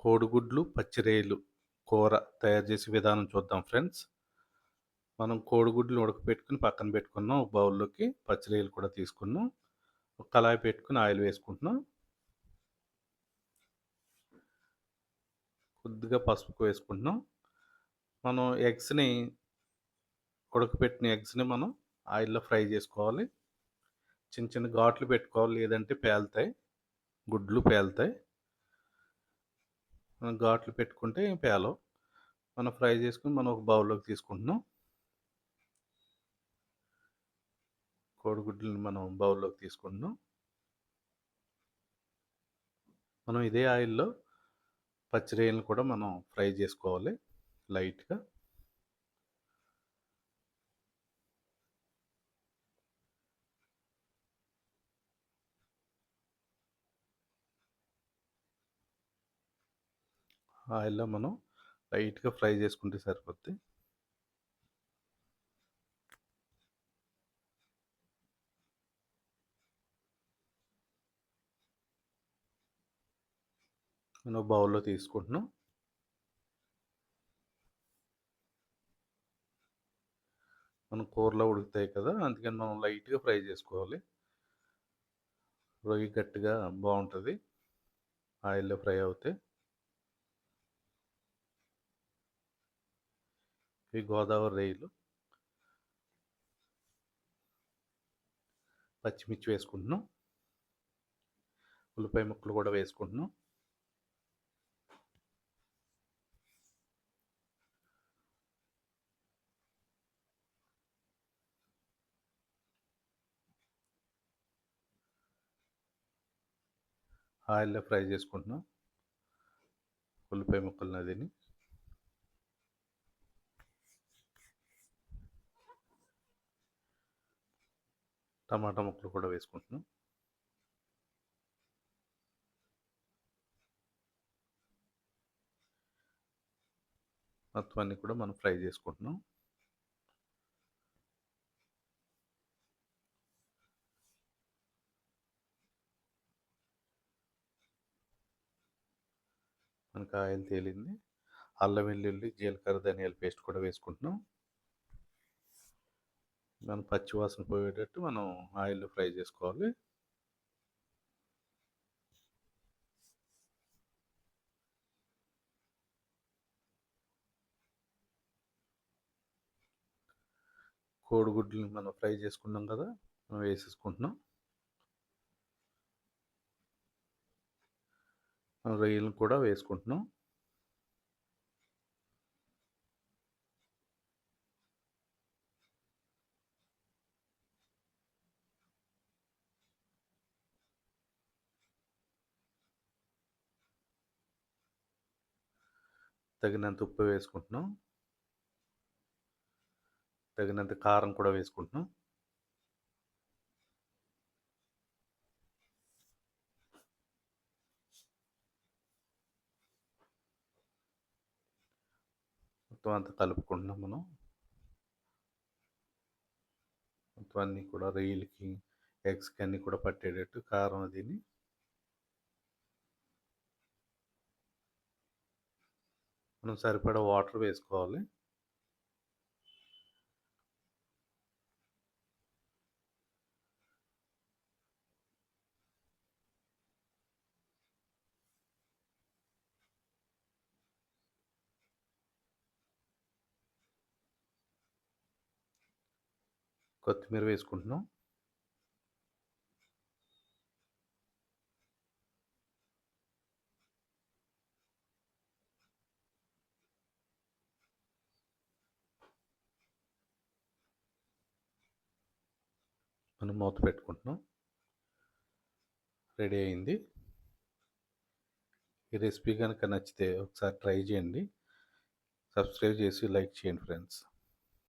కోడిగుడ్లు, పచ్చిరొయ్యలు కూర తయారు చేసే విధానం చూద్దాం ఫ్రెండ్స్. మనం కోడిగుడ్లు ఉడకపెట్టుకొని పక్కన పెట్టుకున్నాం. ఒక బౌల్‌లోకి పచ్చిరొయ్యలు కూడా తీసుకున్నాం. ఒక కళాయి పెట్టుకొని ఆయిల్ వేసుకుంటున్నాం. కొద్దిగా పసుపు వేసుకుంటున్నాం. మనం ఉడకపెట్టిన ఎగ్స్‌ని మనం ఆయిల్‌లో ఫ్రై చేసుకోవాలి. చిన్న చిన్న ఘాట్లు పెట్టుకోవాలి, లేదంటే పేలుతాయి. గుడ్లు పేలుతాయి. మనం ఘాట్లు పెట్టుకుంటే పేలవు. మనం ఫ్రై చేసుకొని మనం ఒక బౌల్‌లోకి తీసుకుంటున్నాం. కోడిగుడ్లని మనం బౌల్‌లోకి తీసుకుంటున్నాం. మనం ఇదే ఆయిల్‌లో పచ్చిరొయ్యలను కూడా మనం ఫ్రై చేసుకోవాలి లైట్‌గా. ఆయిల్‌లో మనం లైట్‌గా ఫ్రై చేసుకుంటే సరిపోద్ది. మనం బౌల్‌లో తీసుకుంటున్నాం. మనం కూరలో ఉడుకుతాయి కదా! అందుకని మనం లైట్‌గా ఫ్రై చేసుకోవాలి. రొయ్య గట్టిగా బావుంటది ఆయిల్‌లో ఫ్రై అవుతే. ఇవి గోదావరి రొయ్యలు. పచ్చిమిర్చి వేసుకుంటున్నాం. ఉల్లిపాయ ముక్కలు కూడా వేసుకుంటున్నాం. ఆయిల్‌లో ఫ్రై చేసుకుంటున్నాం ఉల్లిపాయ ముక్కలని అదిని. టమాటా ముక్కలు కూడా వేసుకుంటున్నాం. మొత్తం అన్నీ కూడా మనం ఫ్రై చేసుకుంటున్నాం. మనకు ఆయిల్ తేలింది. అల్లం వెల్లుల్లి, జీలకర్ర, ధనియాల పేస్ట్ కూడా వేసుకుంటున్నాం. మనం పచ్చి వాసన పోయేటట్టు మనం ఆయిల్‌లో ఫ్రై చేసుకోవాలి. కోడిగుడ్లని మనం ఫ్రై చేసుకున్నాం కదా! మనం వేసేసుకుంటున్నాం. రొయ్యలను కూడా వేసుకుంటున్నాం. తగినంత ఉప్పు వేసుకుంటున్నాం. తగినంత కారం కూడా వేసుకుంటున్నాం. మొత్తం అంతా కలుపుకుంటున్నాం మనం. మొత్తం అన్నీ కూడా రొయ్యలకి, ఎగ్స్‌కి అన్నీ కూడా పట్టేటట్టు కారం అదిని మనం సరిపడా వాటర్ వేసుకోవాలి. కొత్తిమీర వేసుకుంటున్నాం. మనం మూత పెట్టుకుంటున్నాం. రెడీ అయింది. ఈ రెసిపీ గనుక నచ్చితే ఒకసారి ట్రై చేయండి. సబ్స్క్రైబ్ చేసి లైక్ చేయండి ఫ్రెండ్స్.